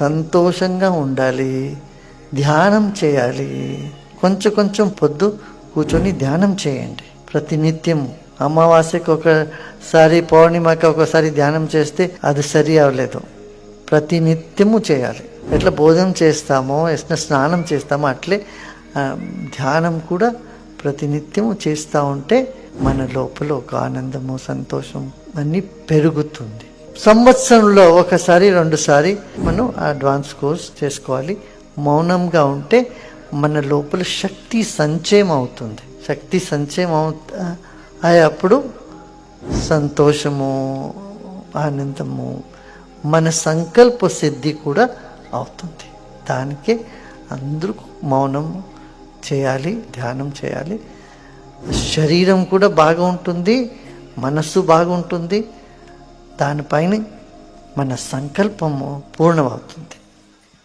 సంతోషంగా ఉండాలి, ధ్యానం చేయాలి. కొంచెం పొద్దు కూర్చొని ధ్యానం చేయండి ప్రతినిత్యము. అమావాస్యకి ఒకసారి, పౌర్ణిమకి ఒకసారి ధ్యానం చేస్తే అది సరి అవ్వలేదు. ప్రతినిత్యము చేయాలి. ఎట్లా భోజనం చేస్తామో, ఎట్లా స్నానం చేస్తామో అట్లే ధ్యానం కూడా ప్రతినిత్యము చేస్తూ ఉంటే మన లోపల ఒక ఆనందము, సంతోషం అన్నీ పెరుగుతుంది. సంవత్సరంలో ఒకసారి 2 సారి మనం అడ్వాన్స్ కోర్స్ చేసుకోవాలి. మౌనంగా ఉంటే మన లోపల శక్తి సంచయం అవుతుంది. శక్తి సంచయం అయ్యేప్పుడు సంతోషము, ఆనందము, మన సంకల్ప సిద్ధి కూడా అవుతుంది. దానికే అందరూ మౌనం చేయాలి, ధ్యానం చేయాలి. శరీరం కూడా బాగా ఉంటుంది, మనస్సు బాగుంటుంది. దానిపైన మన సంకల్పము పూర్ణమవుతుంది.